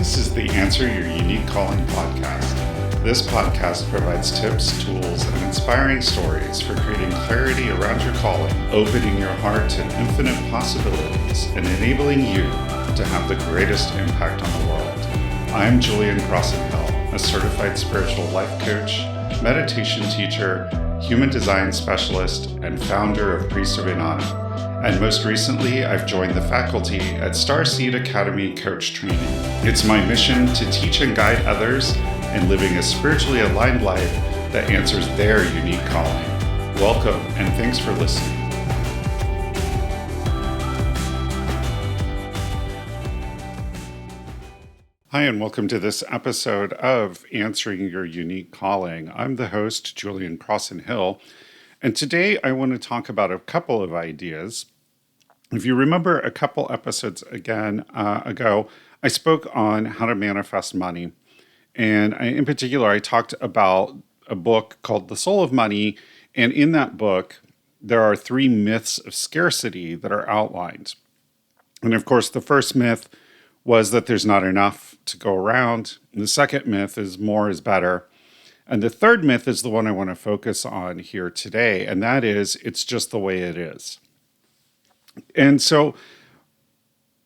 This is the Answer Your Unique Calling podcast. This podcast provides tips, tools, and inspiring stories for creating clarity around your calling, opening your heart to infinite possibilities, and enabling you to have the greatest impact on the world. I'm Crosson-Hill, a certified spiritual life coach, meditation teacher, human design specialist, and founder of 𝗞𝗲𝗆. And most recently, I've joined the faculty at 𝗏𝗏 Academy Coach Training. It's my mission to teach and guide others in living a spiritually aligned life that answers their unique calling. Welcome, and thanks for listening. Hi, and welcome to this episode of Answering Your Unique Calling. I'm the host, Julian Crosson-Hill, and today I want to talk about a couple of ideas. If you remember a couple episodes ago, I spoke on how to manifest money. And in particular, I talked about a book called The Soul of Money. And in that book, there are 3 myths of scarcity that are outlined. And of course, the first myth was that there's not enough to go around. And the second myth is more is better. And the third myth is the one I want to focus on here today. And that is, it's just the way it is. And so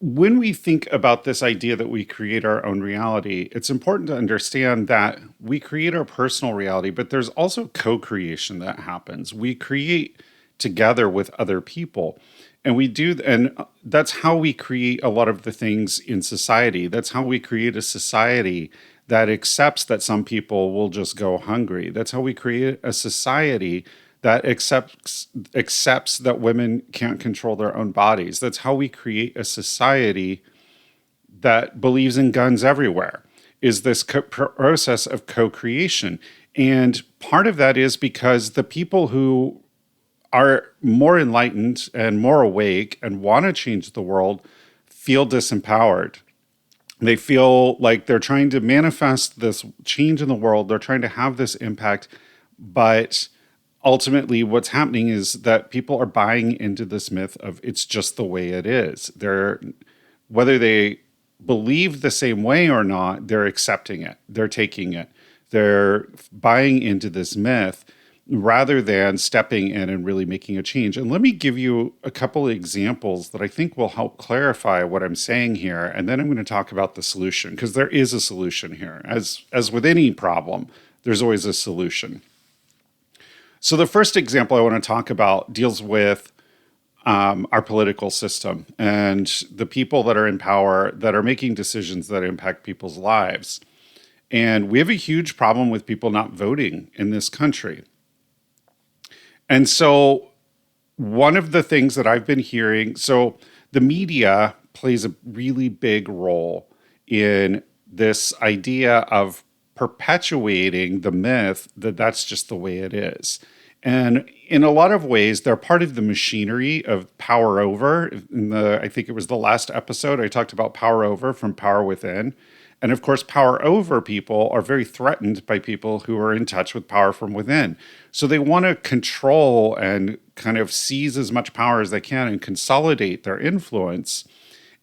when we think about this idea that we create our own reality, it's important to understand that we create our personal reality, but there's also co-creation that happens. We create together with other people. And that's how we create a lot of the things in society. That's how we create a society that accepts that some people will just go hungry. That's how we create a society that accepts that women can't control their own bodies. That's how we create a society that believes in guns everywhere, is this process of co-creation. And part of that is because the people who are more enlightened and more awake and want to change the world feel disempowered. They feel like they're trying to manifest this change in the world. They're trying to have this impact, but ultimately what's happening is that people are buying into this myth of it's just the way it is. Whether they believe the same way or not, they're accepting it. They're taking it. They're buying into this myth rather than stepping in and really making a change. And let me give you a couple of examples that I think will help clarify what I'm saying here. And then I'm going to talk about the solution, because there is a solution here. As with any problem, there's always a solution. So the first example I want to talk about deals with our political system and the people that are in power that are making decisions that impact people's lives. And we have a huge problem with people not voting in this country. And so one of the things that I've been hearing, so the media plays a really big role in this idea of perpetuating the myth that that's just the way it is. And in a lot of ways, they're part of the machinery of power over. I think it was the last episode, I talked about power over from power within. And of course, power over people are very threatened by people who are in touch with power from within. So they want to control and kind of seize as much power as they can and consolidate their influence.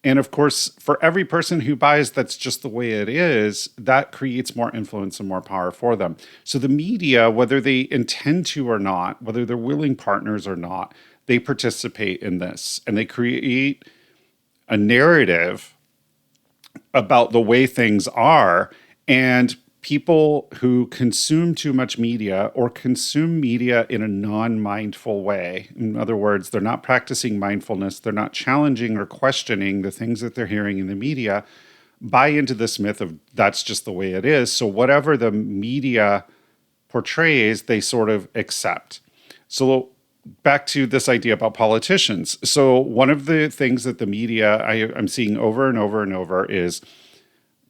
And of course, for every person who buys that's just the way it is, that creates more influence and more power for them. So the media, whether they intend to or not, whether they're willing partners or not, they participate in this. And they create a narrative about the way things are. And people who consume too much media or consume media in a non-mindful way, in other words, they're not practicing mindfulness, they're not challenging or questioning the things that they're hearing in the media, buy into this myth of that's just the way it is. So whatever the media portrays, they sort of accept. So back to this idea about politicians. So one of the things that the media I'm seeing over and over and over is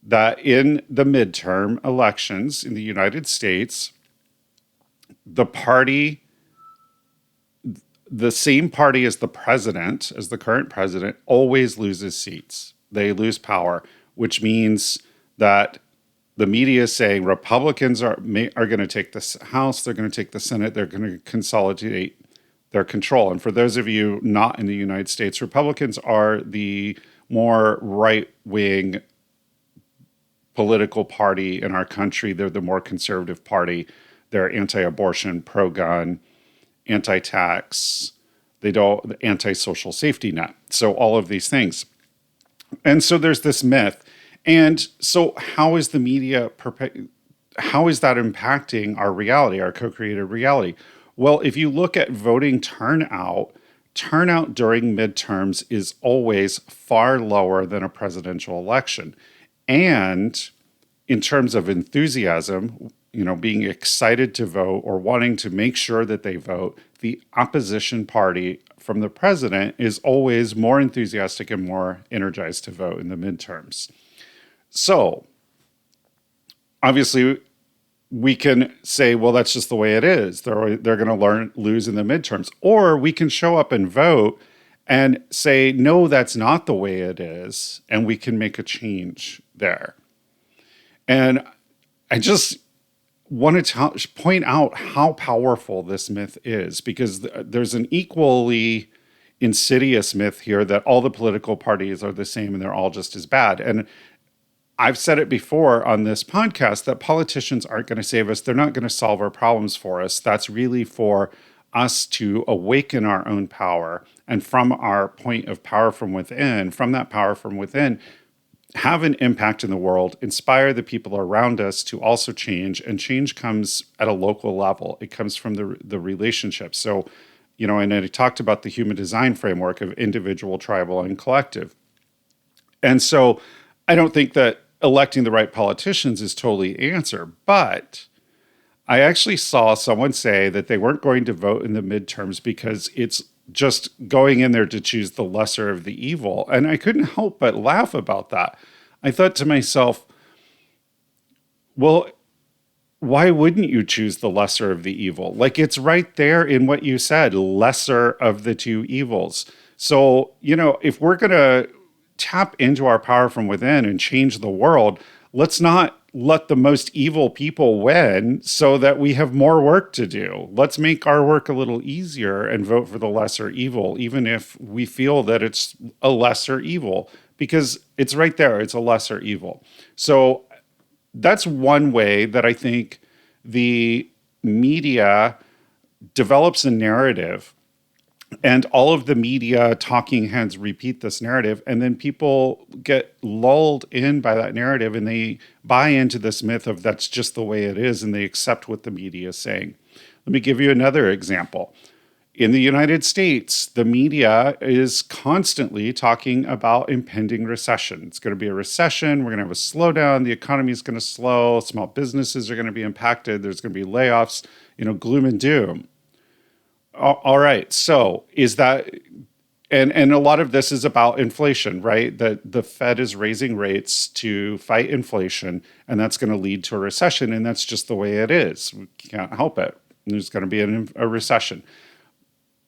that in the midterm elections in the United States, the same party as the president, as the current president, always loses seats. They lose power, which means that the media is saying Republicans are going to take the House, they're going to take the Senate, they're going to consolidate their control. And for those of you not in the United States, Republicans are the more right-wing political party in our country. They're the more conservative party. They're anti-abortion, pro-gun, anti-tax. They don't anti-social safety net. So all of these things. And so there's this myth. And so how is the media, how is that impacting our reality, our co-created reality? Well, if you look at voting turnout during midterms is always far lower than a presidential election. And in terms of enthusiasm, being excited to vote or wanting to make sure that they vote, the opposition party from the president is always more enthusiastic and more energized to vote in the midterms. So obviously we can say, well, that's just the way it is. They're going to lose in the midterms. Or we can show up and vote and say, no, that's not the way it is. And we can make a change there. And I just want to point out how powerful this myth is, because there's an equally insidious myth here that all the political parties are the same and they're all just as bad. And I've said it before on this podcast that politicians aren't going to save us. They're not going to solve our problems for us. That's really for us to awaken our own power. And from our point of power from within, have an impact in the world, inspire the people around us to also change. And change comes at a local level. It comes from the relationship. So, and I talked about the human design framework of individual, tribal, and collective. And so I don't think that electing the right politicians is totally the answer, but I actually saw someone say that they weren't going to vote in the midterms because it's just going in there to choose the lesser of the evil. And I couldn't help but laugh about that. I thought to myself, well, why wouldn't you choose the lesser of the evil? Like, it's right there in what you said, lesser of the two evils. So, if we're going to tap into our power from within and change the world, let's not let the most evil people win so that we have more work to do. Let's make our work a little easier and vote for the lesser evil, even if we feel that it's a lesser evil, because it's right there. It's a lesser evil. So that's one way that I think the media develops a narrative, and all of the media talking heads repeat this narrative, and then people get lulled in by that narrative and they buy into this myth of that's just the way it is, and they accept what the media is saying. Let me give you another example. In the United States, the media is constantly talking about impending recession. It's going to be a recession. We're going to have a slowdown. The economy is going to slow. Small businesses are going to be impacted. There's going to be layoffs, gloom and doom. All right. So is that, and a lot of this is about inflation, right? That the Fed is raising rates to fight inflation, and that's going to lead to a recession. And that's just the way it is. We can't help it. There's going to be a recession.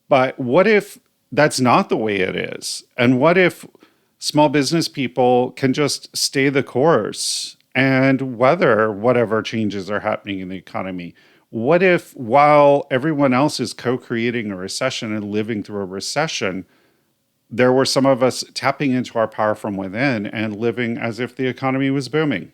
But what if that's not the way it is? And what if small business people can just stay the course and weather whatever changes are happening in the economy? What if, while everyone else is co-creating a recession and living through a recession, there were some of us tapping into our power from within and living as if the economy was booming?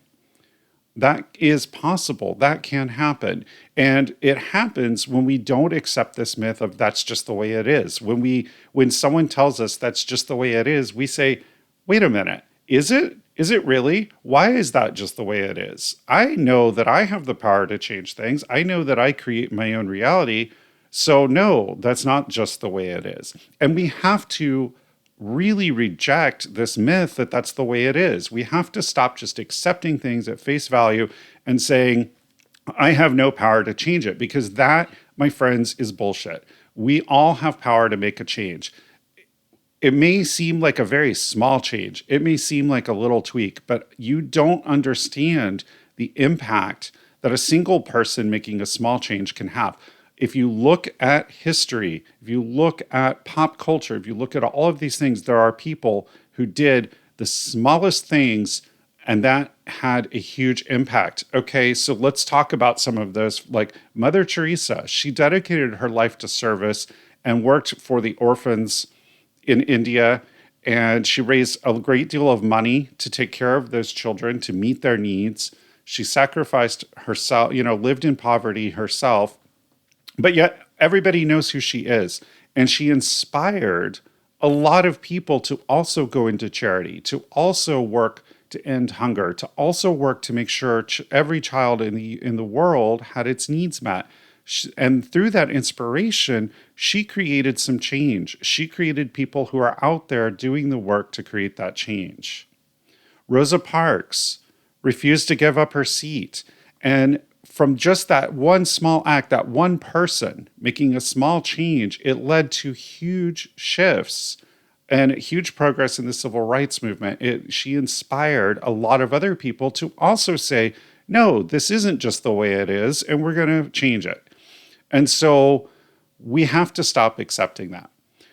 That is possible. That can happen. And it happens when we don't accept this myth of that's just the way it is. When someone tells us that's just the way it is, we say, wait a minute, is it? Is it really? Why is that just the way it is? I know that I have the power to change things. I know that I create my own reality. So no, that's not just the way it is. And we have to really reject this myth that that's the way it is. We have to stop just accepting things at face value and saying, I have no power to change it, because that, my friends, is bullshit. We all have power to make a change. It may seem like a very small change. It may seem like a little tweak, but you don't understand the impact that a single person making a small change can have. If you look at history, if you look at pop culture, if you look at all of these things, there are people who did the smallest things and that had a huge impact. Okay, so let's talk about some of those. Like Mother Teresa, she dedicated her life to service and worked for the orphans in India and she raised a great deal of money to take care of those children, to meet their needs. She sacrificed herself, lived in poverty herself, but yet everybody knows who she is. And she inspired a lot of people to also go into charity, to also work to end hunger, to also work to make sure every child in the world had its needs met. And through that inspiration, she created some change. She created people who are out there doing the work to create that change. Rosa Parks refused to give up her seat. And from just that one small act, that one person making a small change, it led to huge shifts and huge progress in the civil rights movement. She inspired a lot of other people to also say, no, this isn't just the way it is, and we're going to change it. And so we have to stop accepting that.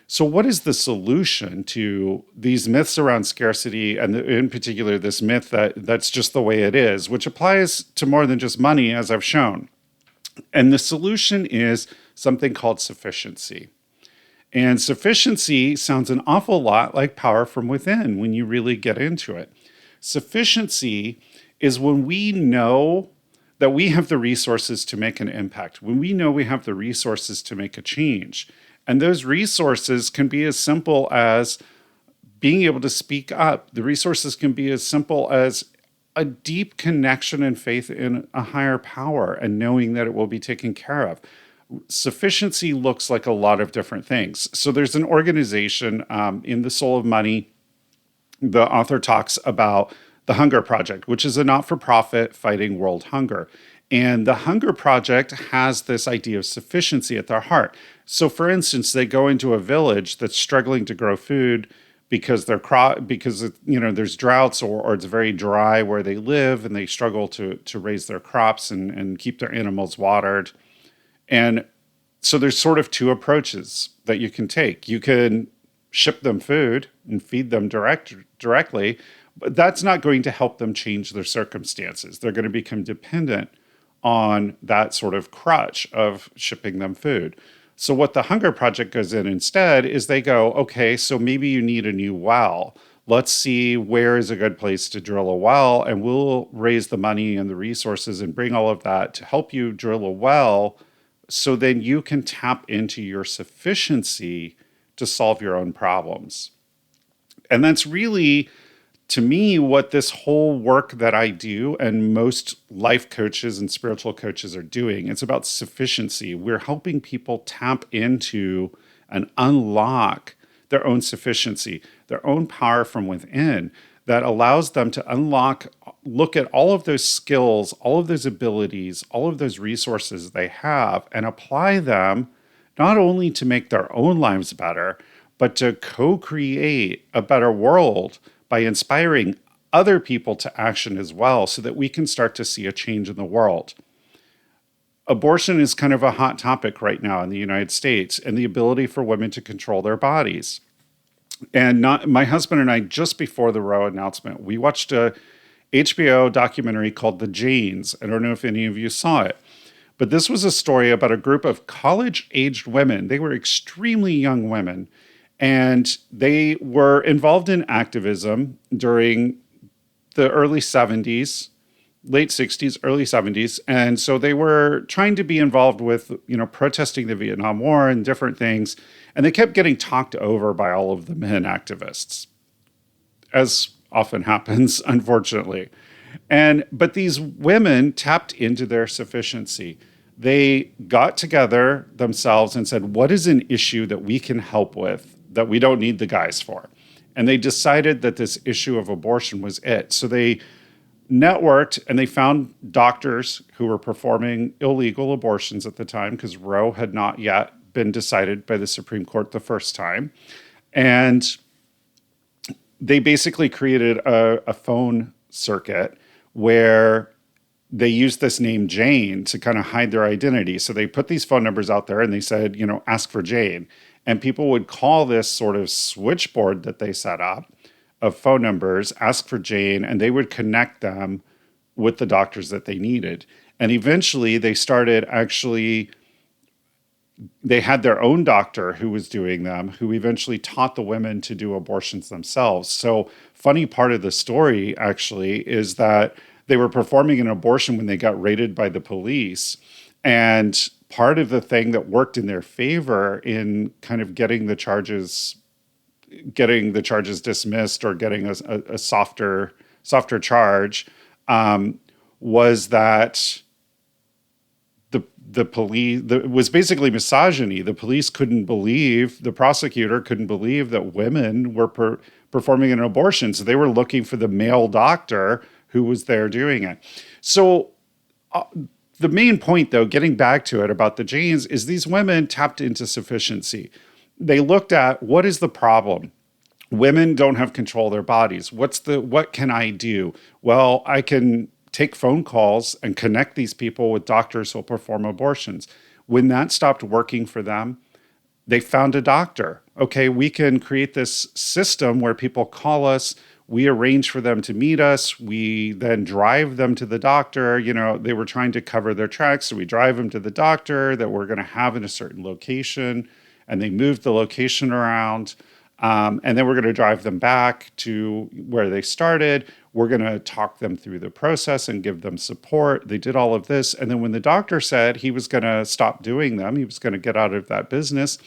So what is the solution to these myths around scarcity, and in particular this myth that's just the way it is, which applies to more than just money, as I've shown? And the solution is something called sufficiency. And sufficiency sounds an awful lot like power from within when you really get into it. Sufficiency is when we know that we have the resources to make an impact, when we know we have the resources to make a change. And those resources can be as simple as being able to speak up. The resources can be as simple as a deep connection and faith in a higher power and knowing that it will be taken care of. Sufficiency looks like a lot of different things. So there's an organization in The Soul of Money. The author talks about the Hunger Project, which is a not-for-profit fighting world hunger. And the Hunger Project has this idea of sufficiency at their heart. So for instance, they go into a village that's struggling to grow food because there's droughts or it's very dry where they live, and they struggle to raise their crops and keep their animals watered. And so there's sort of two approaches that you can take. You can ship them food and feed them directly, but that's not going to help them change their circumstances. They're going to become dependent on that sort of crutch of shipping them food. So what the Hunger Project goes in instead is they go, okay, so maybe you need a new well. Let's see where is a good place to drill a well, and we'll raise the money and the resources and bring all of that to help you drill a well, so then you can tap into your sufficiency to solve your own problems. And that's really, to me, what this whole work that I do and most life coaches and spiritual coaches are doing. It's about sufficiency. We're helping people tap into and unlock their own sufficiency, their own power from within that allows them to look at all of those skills, all of those abilities, all of those resources they have, and apply them not only to make their own lives better, but to co-create a better world by inspiring other people to action as well, so that we can start to see a change in the world. Abortion is kind of a hot topic right now in the United States, and the ability for women to control their bodies. And my husband and I, just before the Roe announcement, we watched a HBO documentary called The Janes. I don't know if any of you saw it, but this was a story about a group of college-aged women. They were extremely young women, and they were involved in activism during the early 70s, late 60s, early 70s. And so they were trying to be involved with, protesting the Vietnam War and different things. And they kept getting talked over by all of the men activists, as often happens, unfortunately. But these women tapped into their sufficiency. They got together themselves and said, what is an issue that we can help with that we don't need the guys for? And they decided that this issue of abortion was it. So they networked and they found doctors who were performing illegal abortions at the time, because Roe had not yet been decided by the Supreme Court the first time. And they basically created a phone circuit where they used this name Jane to kind of hide their identity. So they put these phone numbers out there and they said, ask for Jane. And people would call this sort of switchboard that they set up of phone numbers, ask for Jane, and they would connect them with the doctors that they needed. And eventually they started actually They had their own doctor who was doing them, who eventually taught the women to do abortions themselves. So, funny part of the story actually is that they were performing an abortion when they got raided by the police. And part of the thing that worked in their favor in kind of getting the charges dismissed or getting a softer charge, was that the police, it was basically misogyny. The prosecutor couldn't believe that women were performing an abortion. So they were looking for the male doctor who was there doing it. So the main point, though, getting back to it about the Janes, is these women tapped into sufficiency. They looked at, what is the problem? Women don't have control of their bodies. What can I do? Well, I can take phone calls and connect these people with doctors who'll perform abortions. When that stopped working for them, they found a doctor. Okay, we can create this system where people call us, we arrange for them to meet us, we then drive them to the doctor. They were trying to cover their tracks, so we drive them to the doctor that we're going to have in a certain location, and they moved the location around. And then we're going to drive them back to where they started. We're going to talk them through the process and give them support. They did all of this. And then when the doctor said he was going to stop doing them, he was going to get out of that business,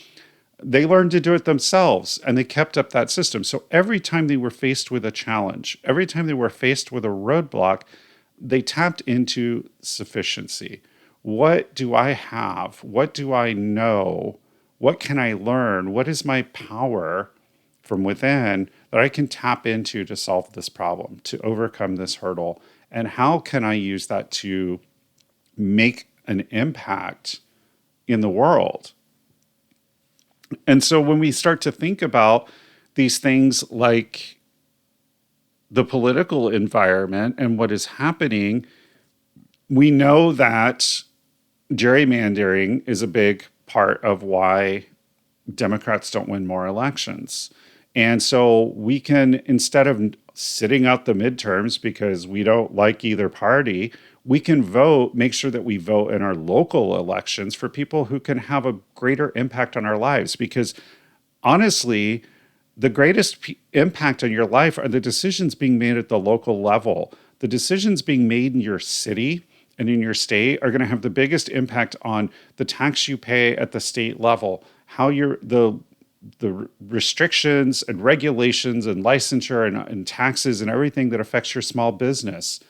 they learned to do it themselves, and they kept up that system. So every time they were faced with a challenge, every time they were faced with a roadblock, they tapped into sufficiency. What do I have? What do I know? What can I learn? What is my power from within that I can tap into to solve this problem, to overcome this hurdle? And how can I use that to make an impact in the world? And so when we start to think about these things like the political environment and what is happening, we know that gerrymandering is a big part of why Democrats don't win more elections. And so we can, instead of sitting out the midterms because we don't like either party, we can make sure that we vote in our local elections for people who can have a greater impact on our lives. Because honestly, the greatest impact on your life are the decisions being made at the local level. The decisions being made in your city and in your state are going to have the biggest impact on the tax you pay at the state level, how the restrictions and regulations and licensure and taxes and everything that affects your small business.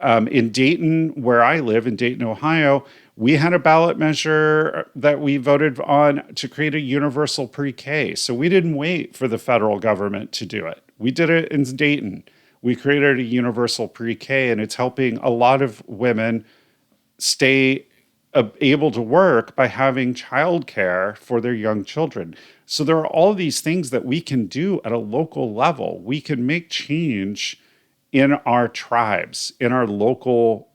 In Dayton, where I live, in Dayton, Ohio, we had a ballot measure that we voted on to create a universal pre-K. So we didn't wait for the federal government to do it. We did it in Dayton. We created a universal pre-K, and it's helping a lot of women stay able to work by having childcare for their young children. So there are all these things that we can do at a local level. We can make change in our tribes, in our local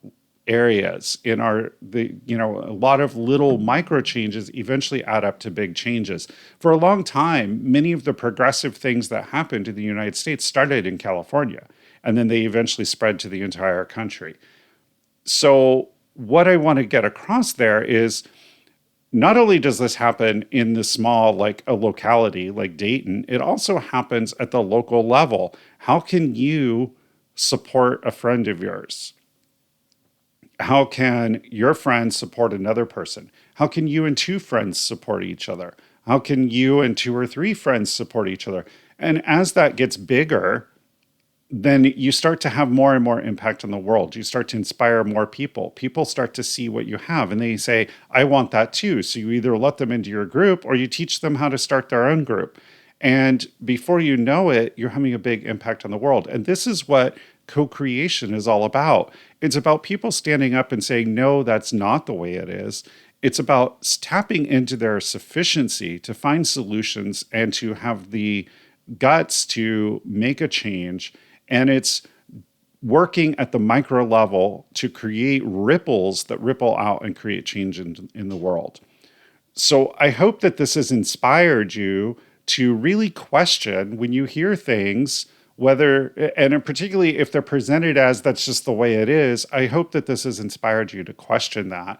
areas, a lot of little micro changes eventually add up to big changes. For a long time, many of the progressive things that happened in the United States started in California, and then they eventually spread to the entire country. So what I want to get across there is, not only does this happen in the small, like a locality like Dayton, it also happens at the local level. How can you support a friend of yours? How can your friend support another person? How can you and two friends support each other? How can you and two or three friends support each other? And as that gets bigger, then you start to have more and more impact on the world. You start to inspire more people. People start to see what you have and they say, I want that too. So you either let them into your group or you teach them how to start their own group. And before you know it, you're having a big impact on the world. And this is what co-creation is all about. It's about people standing up and saying, no, that's not the way it is. It's about tapping into their sufficiency to find solutions and to have the guts to make a change. And it's working at the micro level to create ripples that ripple out and create change in the world. So I hope that this has inspired you to really question when you hear things, whether, and particularly if they're presented as that's just the way it is. I hope that this has inspired you to question that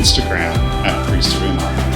Instagram at 𝗶𝗶𝗆.